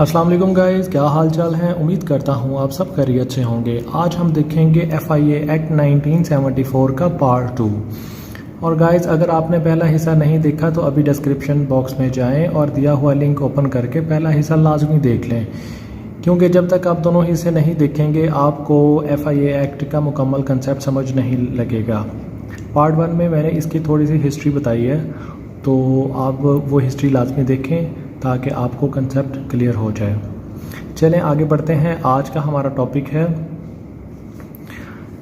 अस्सलाम वालेकुम गाइस, क्या हाल चाल है। उम्मीद करता हूँ आप सब खैरियत से होंगे। आज हम देखेंगे FIA एक्ट 1974 का पार्ट 2। और गाइस, अगर आपने पहला हिस्सा नहीं देखा तो अभी डिस्क्रिप्शन बॉक्स में जाएं और दिया हुआ लिंक ओपन करके पहला हिस्सा लाजमी देख लें, क्योंकि जब तक आप दोनों हिस्से नहीं देखेंगे आपको FIA एक्ट का मुकम्मल कंसेप्ट समझ नहीं लगेगा। पार्ट 1 में मैंने इसकी थोड़ी सी हिस्ट्री बताई है, तो आप वो हिस्ट्री लाजमी देखें ताकि आपको कंसेप्ट क्लियर हो जाए। चलें आगे बढ़ते हैं। आज का हमारा टॉपिक है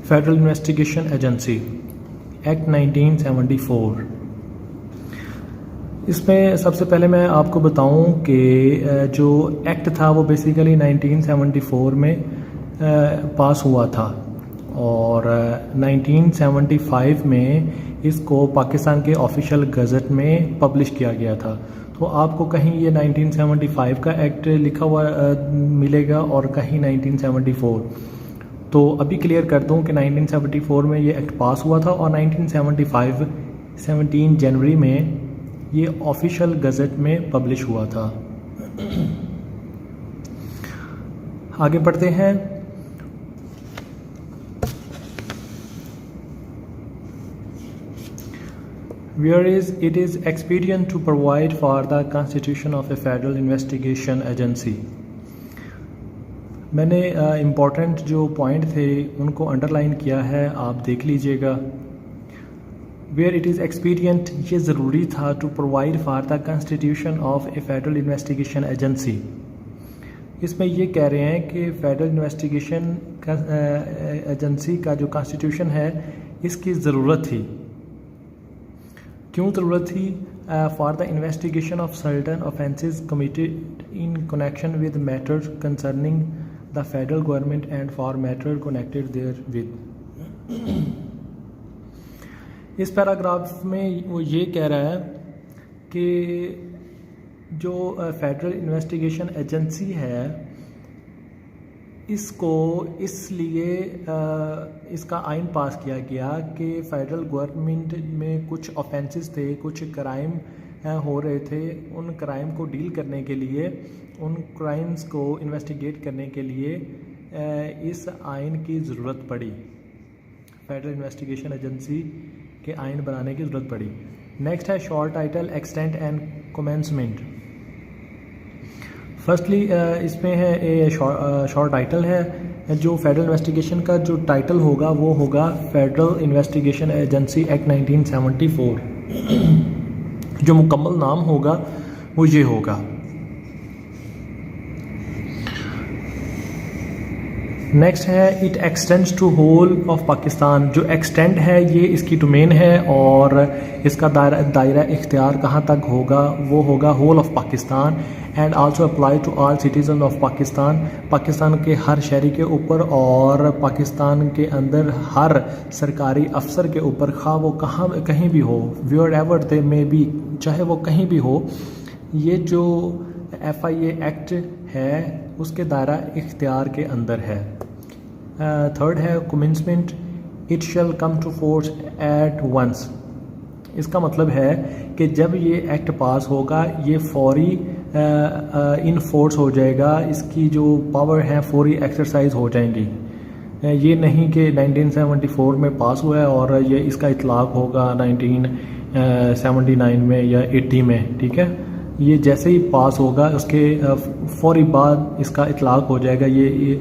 फेडरल इन्वेस्टिगेशन एजेंसी एक्ट 1974। इसमें सबसे पहले मैं आपको बताऊं कि जो एक्ट था वो बेसिकली 1974 में पास हुआ था और 1975 में इसको पाकिस्तान के ऑफिशियल गज़ट में पब्लिश किया गया था। तो आपको कहीं ये 1975 का एक्ट लिखा हुआ मिलेगा और कहीं 1974। तो अभी क्लियर कर दूं कि 1974 में ये एक्ट पास हुआ था और 1975 17 जनवरी में ये ऑफिशियल गज़ट में पब्लिश हुआ था। आगे बढ़ते हैं। Whereas it is expedient to provide for the constitution of a federal investigation agency। मैंने इम्पॉर्टेंट जो पॉइंट थे उनको अंडरलाइन किया है, आप देख लीजिएगा। Where it is expedient, ये ज़रूरी था to provide for the constitution of a federal investigation agency। इसमें ये कह रहे हैं कि फेडरल इन्वेस्टिगेशन एजेंसी का जो कॉन्स्टिट्यूशन है इसकी ज़रूरत थी। क्यों ज़रूरत थी? For the investigation of certain offences committed in connection with matters concerning the federal government and for matter connected therewith. इस पैराग्राफ में वो ये कह रहा है कि जो फेडरल इन्वेस्टिगेशन एजेंसी है इसको इसलिए इसका आइन पास किया गया कि फेडरल गवर्नमेंट में कुछ ऑफेंसेस थे, कुछ क्राइम हो रहे थे। उन क्राइम को डील करने के लिए, उन क्राइम्स को इन्वेस्टिगेट करने के लिए इस आइन की ज़रूरत पड़ी। फेडरल इन्वेस्टिगेशन एजेंसी के आइन बनाने की ज़रूरत पड़ी। नेक्स्ट है short title, extent and commencement. Firstly इसमें है ये शॉर्ट टाइटल है। जो फेडरल इन्वेस्टिगेशन का जो टाइटल होगा वो होगा फेडरल इन्वेस्टिगेशन एजेंसी एक्ट 1974। जो मुकम्मल नाम होगा वो ये होगा। नेक्स्ट है it extends to whole of Pakistan. जो एक्सटेंड है ये इसकी डोमेन है और इसका दायरा इख्तियार कहाँ तक होगा वो होगा whole of Pakistan and also apply to all citizen of Pakistan. Pakistan के हर शहरी के ऊपर और पाकिस्तान के अंदर हर सरकारी अफसर के ऊपर, खा वो कहीं भी हो, wherever they may be, चाहे वो कहीं भी हो। ये जो FIA एक्ट है उसके दायरा इख्तियार के अंदर है। थर्ड है commencement, it shall come to force at once. इसका मतलब है कि जब ये एक्ट पास होगा ये फौरी इन फोर्स हो जाएगा, इसकी जो पावर है फौरी एक्सरसाइज हो जाएंगी। ये नहीं कि 1974 में पास हुआ है और ये इसका इतलाक़ होगा 1979 में या 80 में, ठीक है। ये जैसे ही पास होगा उसके फौरी बाद इसका इतलाक़ हो जाएगा। ये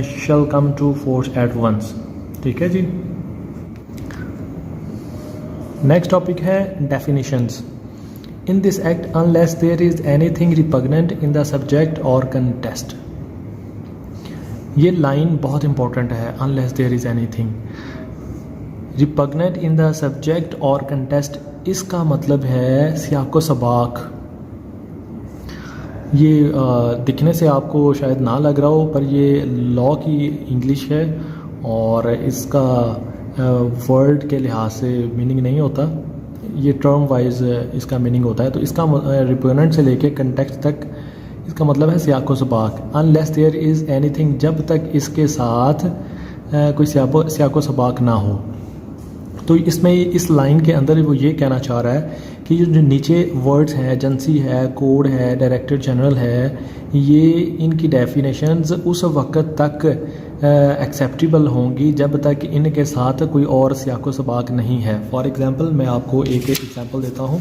shall come to force at once, ठीक है जी। नेक्स्ट टॉपिक है definitions. In this act unless there is anything repugnant in the subject or context. ये लाइन बहुत इंपॉर्टेंट है, unless there is anything repugnant in the subject or context. इसका मतलब है सियाको सबाक। ये दिखने से आपको शायद ना लग रहा हो पर ये लॉ की इंग्लिश है और इसका वर्ड के लिहाज से मीनिंग नहीं होता, ये टर्म वाइज इसका मीनिंग होता है। तो इसका रिपोनेंट से लेके कंटेक्स्ट तक इसका मतलब है सियाको सबाक। अनलेस देयर इज़ एनीथिंग, जब तक इसके साथ कोई सियाको सबाक ना हो। तो इसमें इस लाइन के अंदर वो ये कहना चाह रहा है कि जो नीचे वर्ड्स हैं, एजेंसी है, कोड है, डायरेक्टर जनरल है, ये इनकी डेफिनेशंस उस वक्त तक एक्सेप्टेबल होंगी जब तक इनके साथ कोई और सियाको सबाक नहीं है। फॉर एग्ज़ाम्पल मैं आपको एक एग्ज़ाम्पल देता हूँ।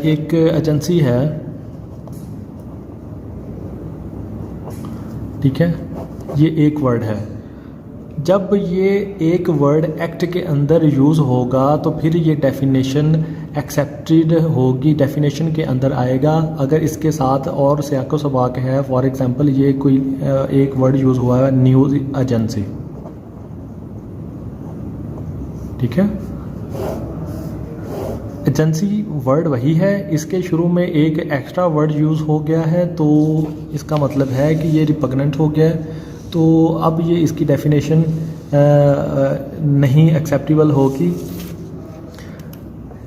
एक एजेंसी है, ठीक है, ये एक वर्ड है। जब ये एक वर्ड एक्ट के अंदर यूज़ होगा तो फिर ये डेफिनेशन एक्सेप्टेड होगी, डेफिनेशन के अंदर आएगा। अगर इसके साथ और सियाको सबाक है, फॉर एग्ज़ाम्पल ये कोई एक वर्ड यूज़ हुआ है, न्यूज़ एजेंसी, ठीक है, एजेंसी वर्ड वही है, इसके शुरू में एक एक्स्ट्रा वर्ड यूज़ हो गया है तो इसका मतलब है कि ये रिपग्नेंट हो गया है, तो अब ये इसकी डेफिनेशन नहीं एक्सेप्टेबल होगी।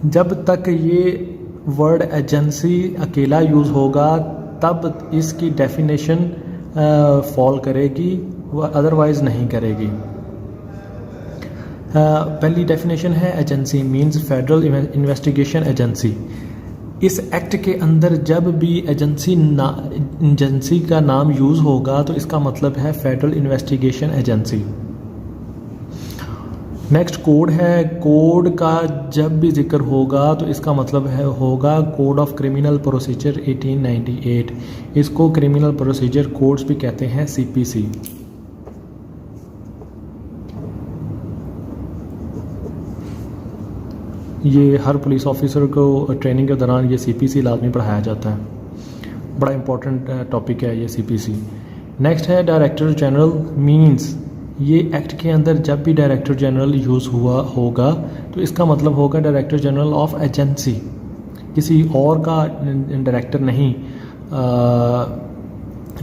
जब तक ये वर्ड एजेंसी अकेला यूज़ होगा तब इसकी डेफिनेशन फॉल करेगी, वह अदरवाइज़ नहीं करेगी। पहली डेफिनेशन है agency means federal investigation agency. इस एक्ट के अंदर जब भी एजेंसी का नाम यूज़ होगा तो इसका मतलब है federal investigation agency. Next code है, कोड का जब भी जिक्र होगा तो इसका मतलब है होगा कोड ऑफ क्रिमिनल प्रोसीजर 1898। इसको क्रिमिनल प्रोसीजर कोड्स भी कहते हैं, CPC। ये हर पुलिस ऑफिसर को ट्रेनिंग के दौरान ये CPC लाजमी पढ़ाया जाता है, बड़ा इंपॉर्टेंट टॉपिक है ये CPC। नेक्स्ट है डायरेक्टर जनरल मींस, ये एक्ट के अंदर जब भी डायरेक्टर जनरल यूज़ हुआ होगा तो इसका मतलब होगा डायरेक्टर जनरल ऑफ एजेंसी, किसी और का डायरेक्टर नहीं,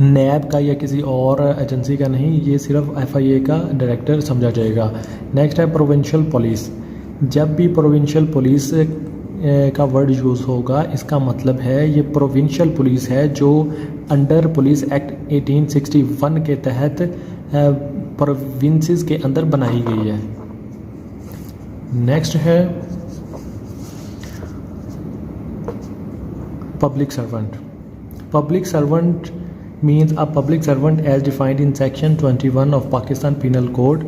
नैब का या किसी और एजेंसी का नहीं, ये सिर्फ FIA का डायरेक्टर समझा जाएगा। नेक्स्ट है प्रोविंशियल पुलिस, जब भी प्रोविंशियल पुलिस का वर्ड यूज़ होगा इसका मतलब है ये प्रोविंशियल पुलिस है जो अंडर पुलिस एक्ट 1861 के तहत प्रोविंसेस के अंदर बनाई गई है। नेक्स्ट है public servant. Public servant means a public servant as defined in section 21 of Pakistan penal code.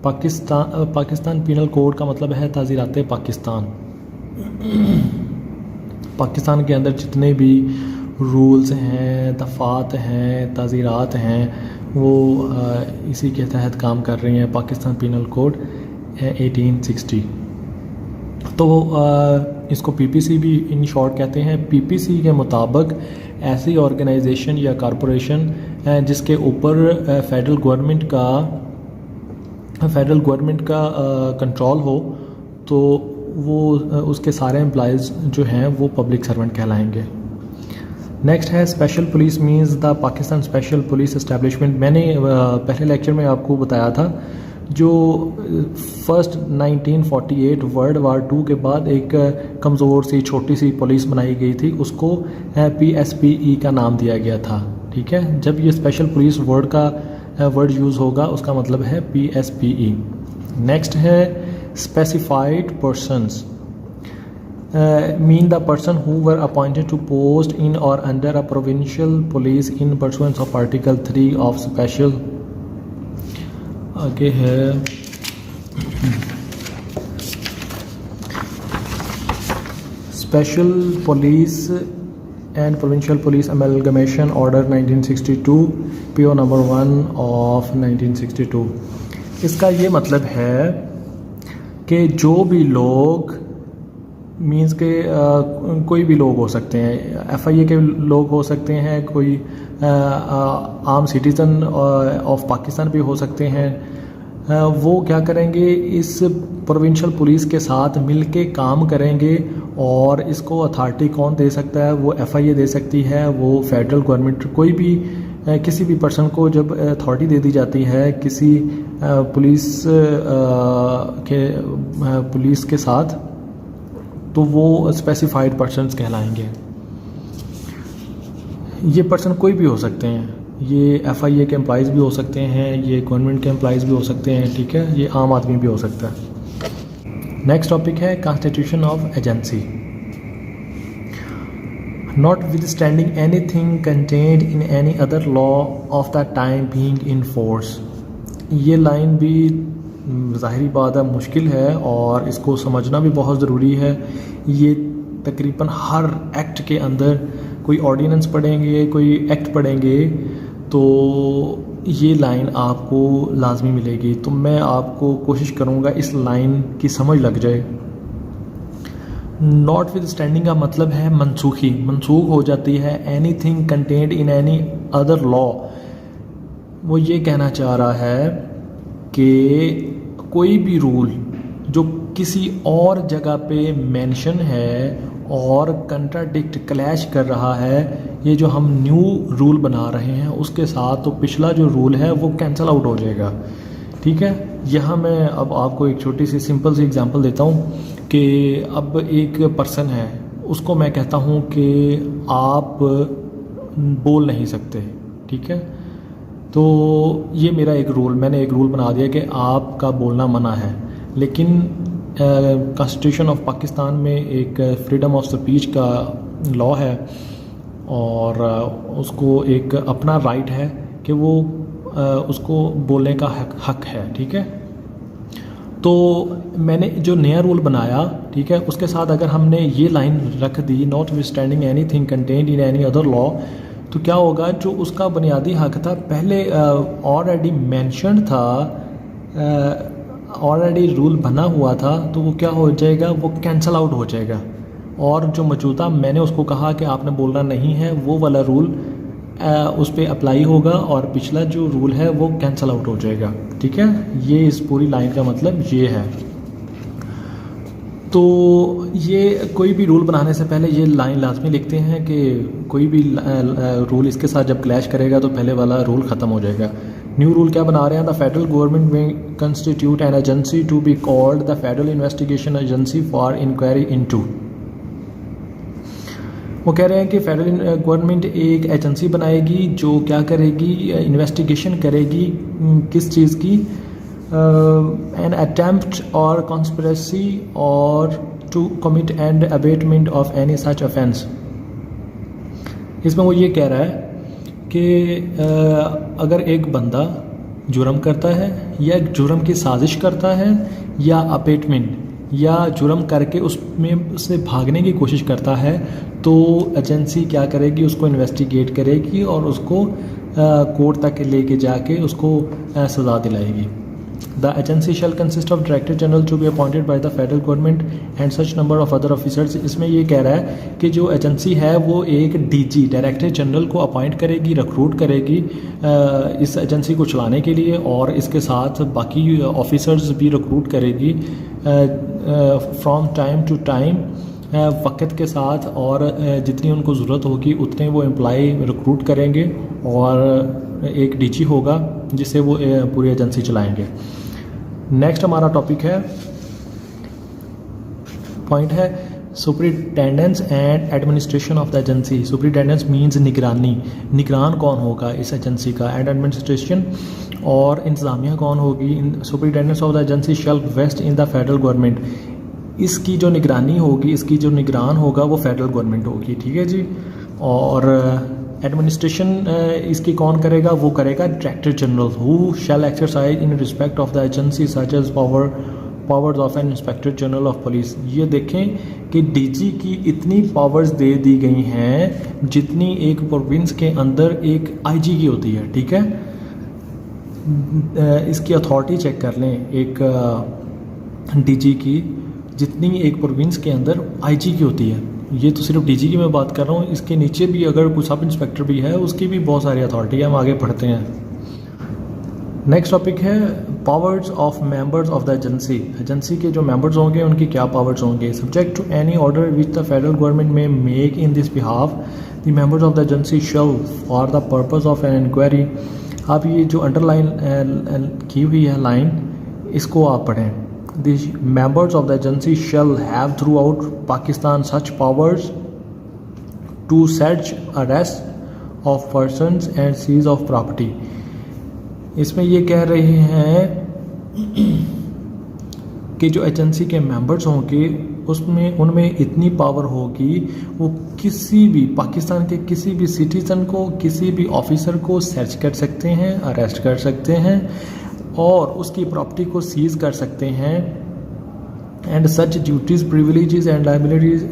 Pakistan penal code का मतलब है ताज़ीरात पाकिस्तान। पाकिस्तान के अंदर जितने भी रूल्स हैं, दफ़ात हैं, ताज़ीरात हैं, वो इसी के तहत काम कर रही हैं। पाकिस्तान पीनल कोड 1860, तो इसको PPC भी इन शॉर्ट कहते हैं। PPC के मुताबिक ऐसी ऑर्गेनाइजेशन या कॉरपोरेशन जिसके ऊपर फेडरल गवर्नमेंट का कंट्रोल हो तो वो उसके सारे एम्प्लॉइज़ जो हैं वो पब्लिक सर्वेंट कहलाएंगे। नेक्स्ट है special police means the Pakistan special police establishment. मैंने पहले लेक्चर में आपको बताया था जो फर्स्ट 1948 वर्ल्ड वार 2 के बाद एक कमज़ोर सी छोटी सी पुलिस बनाई गई थी, उसको PSPE का नाम दिया गया था, ठीक है। जब ये स्पेशल पुलिस वर्ड यूज़ होगा उसका मतलब है PSPE। नेक्स्ट है specified persons mean the person who were appointed to post in or under a provincial police in pursuance of Article 3 of special। आगे है special police and provincial police amalgamation order 1962 PO number 1 of 1962। इसका ये मतलब है कि जो भी लोग मींस के कोई भी लोग हो सकते हैं, FIA के लोग हो सकते हैं, कोई आम सिटीज़न ऑफ पाकिस्तान भी हो सकते हैं, वो क्या करेंगे, इस प्रोविंशियल पुलिस के साथ मिलके काम करेंगे। और इसको अथॉरिटी कौन दे सकता है, वो FIA दे सकती है, वो फेडरल गवर्नमेंट। कोई भी किसी भी पर्सन को जब अथॉरिटी दे दी जाती है किसी पुलिस के साथ, तो वो स्पेसिफाइड पर्सन्स कहलाएंगे। ये पर्सन कोई भी हो सकते हैं, ये FIA के एम्प्लॉइज़ भी हो सकते हैं, ये गवर्नमेंट के एम्प्लॉइज़ भी हो सकते हैं, ठीक है, ये आम आदमी भी हो सकता है। नेक्स्ट टॉपिक है constitution of agency. Notwithstanding anything contained in any other law of that time being in force। ये लाइन भी ज़ाहिरी बात है मुश्किल है और इसको समझना भी बहुत ज़रूरी है। ये तकरीबन हर एक्ट के अंदर कोई ऑर्डिनेंस पढ़ेंगे, कोई एक्ट पढ़ेंगे तो ये लाइन आपको लाजमी मिलेगी। तो मैं आपको कोशिश करूँगा इस लाइन की समझ लग जाए। नॉट विद स्टैंडिंग का मतलब है मनसूखी, मनसूख हो जाती है। Any thing content in any other law, वो ये कहना चाह रहा है कि कोई भी रूल जो किसी और जगह पे मेंशन है और कंट्राडिक्ट क्लैश कर रहा है, ये जो हम न्यू रूल बना रहे हैं उसके साथ, तो पिछला जो रूल है वो कैंसिल आउट हो जाएगा। ठीक है, यहाँ मैं अब आपको एक छोटी सी सिंपल सी एग्जांपल देता हूँ कि अब एक पर्सन है, उसको मैं कहता हूँ कि आप बोल नहीं सकते। ठीक है, तो ये मेरा एक रूल, मैंने एक रूल बना दिया कि आपका बोलना मना है। लेकिन कॉन्स्टिट्यूशन ऑफ पाकिस्तान में एक फ्रीडम ऑफ स्पीच का लॉ है और उसको एक अपना राइट है कि वो उसको बोलने का हक है। ठीक है, तो मैंने जो नया रूल बनाया, ठीक है, उसके साथ अगर हमने ये लाइन रख दी notwithstanding anything contained in any other law, तो क्या होगा, जो उसका बुनियादी हक था पहले ऑलरेडी मेंशन्ड था, ऑलरेडी रूल बना हुआ था, तो वो क्या हो जाएगा, वो कैंसिल आउट हो जाएगा। और जो मौजूदा मैंने उसको कहा कि आपने बोलना नहीं है, वो वाला रूल उस पर अप्लाई होगा और पिछला जो रूल है वो कैंसिल आउट हो जाएगा। ठीक है, ये इस पूरी लाइन का मतलब ये है। तो ये कोई भी रूल बनाने से पहले ये लाइन लाजमी लिखते हैं कि कोई भी रूल इसके साथ जब क्लैश करेगा तो पहले वाला रूल ख़त्म हो जाएगा। न्यू रूल क्या बना रहे हैं, द फेडरल गवर्नमेंट में constitute an agency to be called the federal investigation agency for inquiry into. वो कह रहे हैं कि फेडरल गवर्नमेंट एक एजेंसी बनाएगी जो क्या करेगी, इन्वेस्टिगेशन करेगी किस चीज़ की, एन अटेम्प्ट और कॉन्स्पिरेसी और to commit and abetment of any such offence. इसमें वो ये कह रहा है कि अगर एक बंदा जुर्म करता है या एक जुर्म की साजिश करता है या अबेटमेंट या जुर्म करके उसमें से भागने की कोशिश करता है, तो एजेंसी क्या करेगी, उसको इन्वेस्टिगेट करेगी और उसको कोर्ट तक लेके जाके उसको सज़ा दिलाएगी। The agency shall consist of director general to be appointed by the federal government and such number of other officers. इसमें ये कह रहा है कि जो एजेंसी है वो एक डीजी डायरेक्टर जनरल को अपॉइंट करेगी, रिक्रूट करेगी इस एजेंसी को चलाने के लिए, और इसके साथ बाकी ऑफिसर्स भी रिक्रूट करेगी फ्रॉम टाइम टू टाइम, वक्त के साथ, और जितनी उनको ज़रूरत होगी उतने वो एम्प्लॉय रिक्रूट करेंगे और एक डीजी होगा जिससे वो पूरी एजेंसी चलाएंगे। नेक्स्ट हमारा टॉपिक है, पॉइंट है superintendence and administration of the agency. Superintendence means निगरानी, निगरान कौन होगा इस एजेंसी का, एंड एडमिनिस्ट्रेशन और इंतज़ामिया कौन होगी। Superintendence of the agency shall vest in the federal government. इसकी जो निगरानी होगी, इसकी जो निगरान होगा वो फेडरल गवर्नमेंट होगी। ठीक है जी, और एडमिनिस्ट्रेशन इसकी कौन करेगा, वो करेगा director general, who shall exercise in respect of the agency such as powers of an inspector general of police. ये देखें कि डीजी की इतनी पावर्स दे दी गई हैं जितनी एक प्रोविंस के अंदर एक आईजी की होती है। ठीक है, इसकी अथॉरिटी चेक कर लें, एक डीजी की जितनी एक प्रोविंस के अंदर आईजी की होती है। ये तो सिर्फ डीजी की मैं बात कर रहा हूँ, इसके नीचे भी अगर कोई सब इंस्पेक्टर भी है उसकी भी बहुत सारी अथॉरिटी है। हम आगे पढ़ते हैं। नेक्स्ट टॉपिक है powers of members of the agency. Agency के जो मेंबर्स होंगे उनकी क्या पावर्स होंगे। Subject to any order which the federal government may make in this behalf the members of the agency shall for the purpose of an inquiry. आप ये जो underline की हुई है लाइन, इसको आप पढ़ें। The members of the agency shall have throughout Pakistan such powers to search, arrest of persons and seize of property। इसमें ये कह रहे हैं कि जो एजेंसी के मेंबर्स होंगे उसमें उनमें इतनी पावर होगी, वो किसी भी पाकिस्तान के किसी भी सिटीज़न को, किसी भी ऑफिसर को सर्च कर सकते हैं, अरेस्ट कर सकते हैं और उसकी प्रॉपर्टी को सीज कर सकते हैं। And such duties, privileges and liabilities,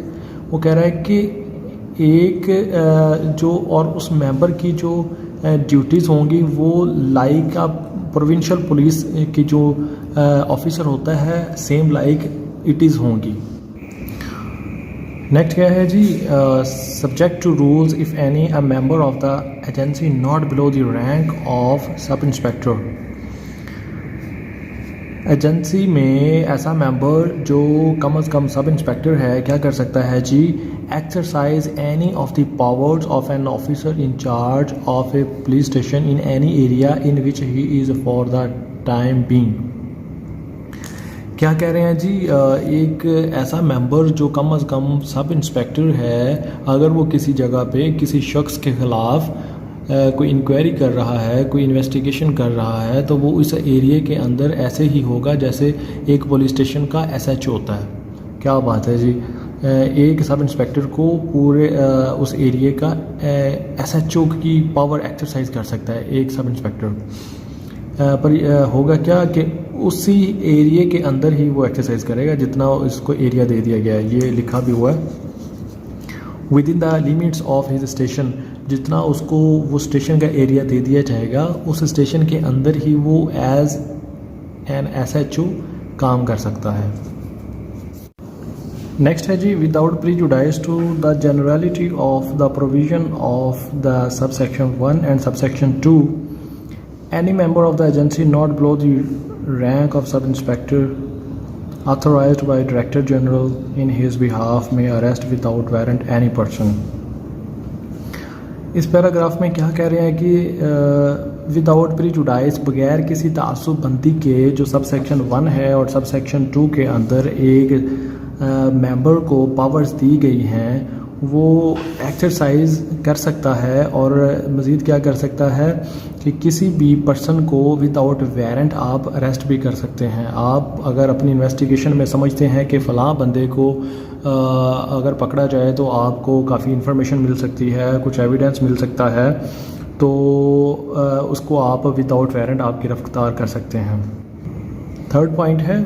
वो कह रहा है कि एक जो और उस मेंबर की जो ड्यूटीज़ होंगी वो लाइक आ प्रोविंशियल पुलिस की जो ऑफिसर होता है सेम लाइक इट इज़ होंगी। नेक्स्ट क्या है जी, subject to rules if any a member of the agency not below the rank of sub inspector. Agency में ऐसा मेंबर जो कम से कम सब इंस्पेक्टर है क्या कर सकता है जी, exercise any of the powers of an officer in charge of a police station in any area in which he is for the time being. क्या कह रहे हैं जी, एक ऐसा मेंबर जो कम से कम सब इंस्पेक्टर है, अगर वो किसी जगह पे किसी शख्स के ख़िलाफ़ कोई इंक्वायरी कर रहा है, कोई इन्वेस्टिगेशन कर रहा है, तो वो इस एरिया के अंदर ऐसे ही होगा जैसे एक पुलिस स्टेशन का एसएचओ होता है। क्या बात है जी, एक सब इंस्पेक्टर को पूरे उस एरिया का एसएचओ की पावर एक्सरसाइज कर सकता है एक सब इंस्पेक्टर। पर होगा क्या कि उसी एरिया के अंदर ही वो एक्सरसाइज करेगा जितना इसको एरिया दे दिया गया है। ये लिखा भी हुआ है with in the limits of his station, जितना उसको वो स्टेशन का एरिया दे दिया जाएगा उस स्टेशन के अंदर ही वो एज एन एसएचओ काम कर सकता है। नेक्स्ट है जी, without prejudice to the generality of the provision of the sub section 1 and sub section 2, any member of the agency not below the rank of sub inspector authorized by Director General in his behalf may arrest without warrant any person। इस paragraph में क्या कह रहे हैं कि without प्रीजुडाइस, बगैर किसी तासुब बंदी के, जो सब सेक्शन 1 है और सब सेक्शन 2 के अंदर एक मेंबर को पावर्स दी गई हैं, वो एक्सरसाइज कर सकता है और मज़ीद क्या कर सकता है कि किसी भी पर्सन को विदाउट वारंट आप अरेस्ट भी कर सकते हैं। आप अगर अपनी इन्वेस्टिगेशन में समझते हैं कि फ़लाँ बंदे को अगर पकड़ा जाए तो आपको काफ़ी इन्फॉर्मेशन मिल सकती है, कुछ एविडेंस मिल सकता है, तो उसको आप विदाउट वारंट आप गिरफ्तार कर सकते हैं। थर्ड पॉइंट है,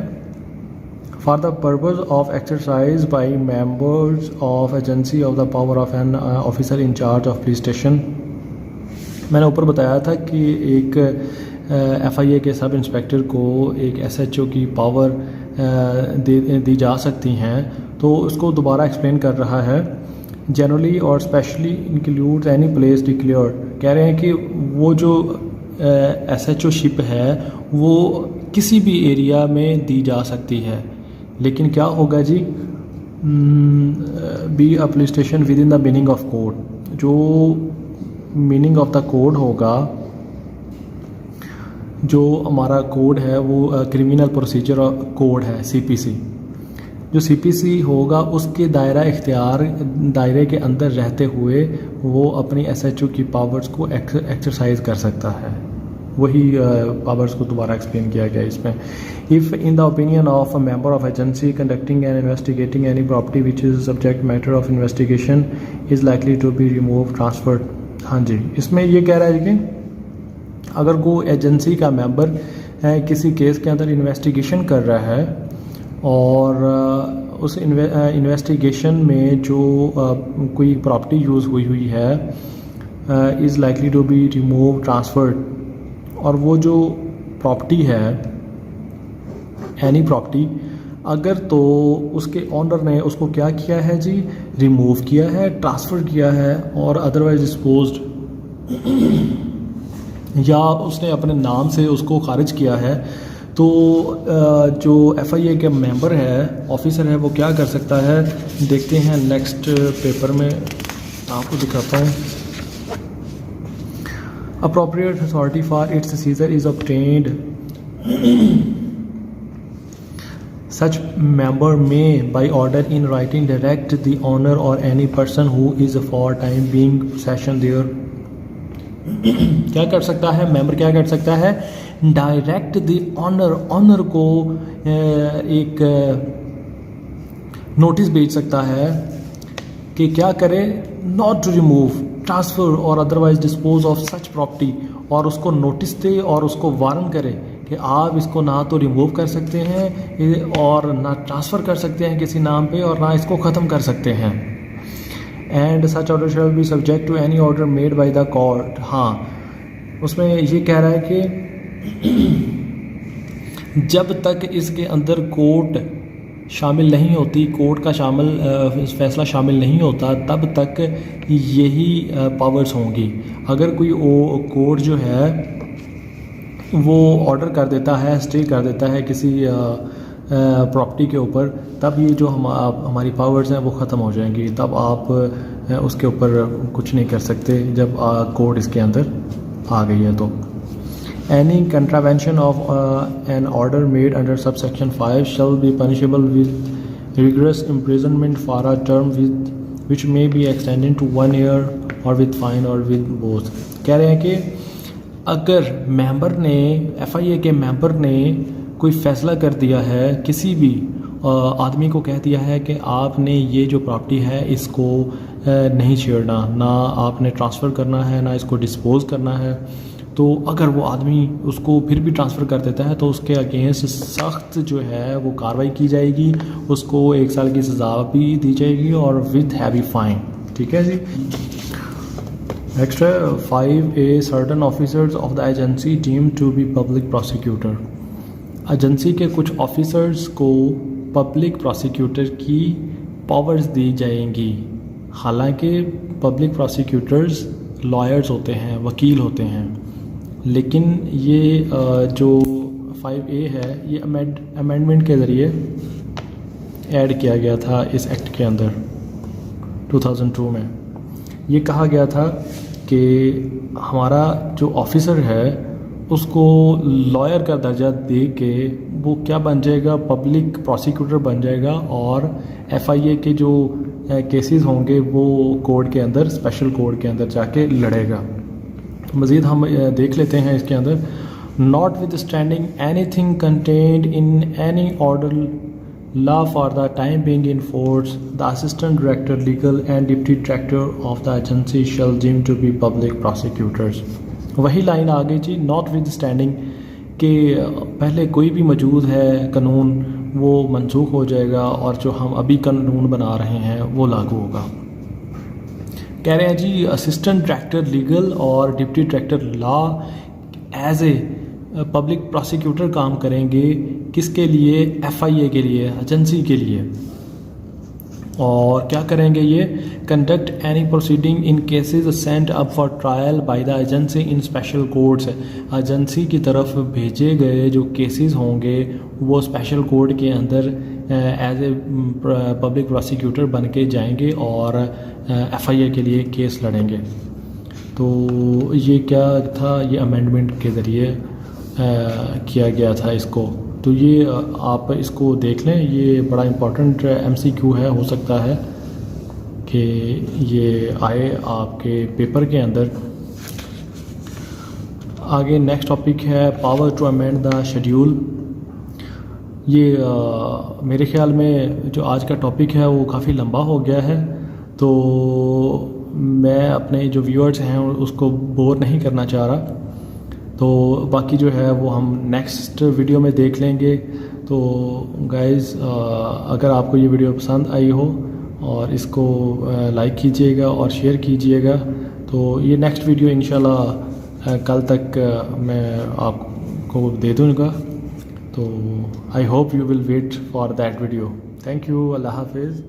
for the purpose of exercise by members of agency of the power of an officer in charge of police station। मैंने ऊपर बताया था कि एक एफआईए के सब इंस्पेक्टर को एक एसएचओ की पावर दी जा सकती हैं, तो उसको दोबारा एक्सप्लेन कर रहा है। जनरली और specially includes any place declared, कह रहे हैं कि वो जो एसएचओ शिप है वो किसी भी एरिया में दी जा सकती है, लेकिन क्या होगा जी, be a police station within the meaning of code. जो मीनिंग ऑफ द कोड होगा, जो हमारा कोड है वो क्रिमिनल प्रोसीजर कोड है, सीपीसी। जो सीपीसी होगा उसके दायरे के अंदर रहते हुए वो अपनी एसएचओ की पावर्स को एक्सरसाइज कर सकता है। वही पावर्स को दोबारा एक्सप्लेन किया गया इसमें। If in the opinion of a member of agency conducting and investigating any property which is subject matter of investigation is likely to be remove transferred. हाँ जी, इसमें ये कह रहा है कि अगर कोई एजेंसी का मेंबर किसी केस के अंदर इन्वेस्टिगेशन कर रहा है और उस इन्वेस्टिगेशन में जो कोई प्रॉपर्टी यूज़ हुई है is likely to be remove transferred, और वो जो प्रॉपर्टी है एनी प्रॉपर्टी, अगर तो उसके ऑनर ने उसको क्या किया है जी, रिमूव किया है, ट्रांसफ़र किया है और अदरवाइज डिस्पोज्ड, या उसने अपने नाम से उसको खारिज किया है, तो जो एफआईए के मेंबर है, ऑफिसर है, वो क्या कर सकता है, देखते हैं नेक्स्ट पेपर में आपको दिखाता हूँ। Appropriate authority for its seizure is obtained. Such member may, by order in writing, direct the owner or any person who is for time being possession there। क्या कर सकता है मेंबर, क्या कर सकता है, डायरेक्ट द ऑनर को एक नोटिस भेज सकता है कि क्या करे, नॉट टू रिमूव, ट्रांसफ़र और otherwise dispose of such property, और उसको नोटिस दे और उसको वार्न करे कि आप इसको ना तो रिमूव कर सकते हैं और ना ट्रांसफ़र कर सकते हैं किसी नाम पे, और ना इसको ख़त्म कर सकते हैं। And such order shall be subject to any order made by the court. हाँ, उसमें ये कह रहा है कि जब तक इसके अंदर कोर्ट शामिल नहीं होती, कोर्ट का फैसला शामिल नहीं होता, तब तक यही पावर्स होंगी। अगर कोई कोर्ट जो है वो ऑर्डर कर देता है, स्टे कर देता है किसी प्रॉपर्टी के ऊपर, तब ये जो हमारी पावर्स हैं वो ख़त्म हो जाएंगी। तब आप उसके ऊपर कुछ नहीं कर सकते जब कोर्ट इसके अंदर आ गई है। तो any contravention of an order made under subsection 5 shall be punishable with rigorous imprisonment for a term which may be extended to 1 year or with fine or with both। कह रहे हैं कि अगर मेंबर ने, FIA के member ने कोई फ़ैसला कर दिया है, किसी भी आदमी को कह दिया है कि आपने ये जो प्रॉपर्टी है इसको नहीं छेड़ना, ना आपने ट्रांसफ़र करना है, ना इसको डिस्पोज़ करना है, तो अगर वो आदमी उसको फिर भी ट्रांसफ़र कर देता है तो उसके अगेंस्ट सख्त जो है वो कार्रवाई की जाएगी, उसको 1 साल की सज़ा भी दी जाएगी और विद हैवी फाइन। ठीक है जी। नेक्स्ट है 5A, certain officers of the agency deemed to be public prosecutor. Agency के कुछ ऑफिसर्स को पब्लिक प्रोसिक्यूटर की पावर्स दी जाएंगी। हालांकि पब्लिक प्रोसिक्यूटर्स लॉयर्स होते हैं, वकील होते हैं, लेकिन ये जो 5A है ये अमेंडमेंट के ज़रिए ऐड किया गया था इस एक्ट के अंदर 2002 में। ये कहा गया था कि हमारा जो ऑफिसर है उसको लॉयर का दर्जा दे के वो क्या बन जाएगा, पब्लिक प्रोसिक्यूटर बन जाएगा, और FIA के जो केसेस होंगे वो कोर्ट के अंदर, स्पेशल कोर्ट के अंदर जाके लड़ेगा। मज़ीद हम देख लेते हैं इसके अंदर, notwithstanding anything contained in any other law for the time being in force, the assistant director legal and deputy director of the agency shall deem to be public prosecutors. वही line आ गई जी, not with standing के पहले कोई भी मौजूद है कानून वो मनसूख हो जाएगा और जो हम अभी कानून बना रहे हैं वो लागू होगा। कह रहे हैं जी असिस्टेंट डायरेक्टर लीगल और deputy director law as a public prosecutor काम करेंगे, किसके लिए, FIA के लिए, एजेंसी के लिए। और क्या करेंगे ये, conduct any proceeding in cases sent up for trial by the agency in special courts. Agency की तरफ भेजे गए जो केसेस होंगे वो स्पेशल कोर्ट के अंदर एज ए पब्लिक प्रोसिक्यूटर बन के जाएंगे और FIA के लिए केस लड़ेंगे। तो ये क्या था, ये अमेंडमेंट के ज़रिए किया गया था इसको। तो ये आप इसको देख लें, ये बड़ा इम्पोर्टेंट MCQ है, हो सकता है कि ये आए आपके पेपर के अंदर। आगे नेक्स्ट टॉपिक है power to amend the schedule. ये मेरे ख्याल में जो आज का टॉपिक है वो काफ़ी लंबा हो गया है, तो मैं अपने जो व्यूअर्स हैं उसको बोर नहीं करना चाह रहा। तो बाकी जो है वो हम नेक्स्ट वीडियो में देख लेंगे। तो गाइज़ अगर आपको ये वीडियो पसंद आई हो और इसको लाइक कीजिएगा और शेयर कीजिएगा। तो ये नेक्स्ट वीडियो इंशाल्लाह कल तक मैं आपको दे दूँगा। तो I hope you will wait for that video. Thank you, अल्लाह हाफिज़।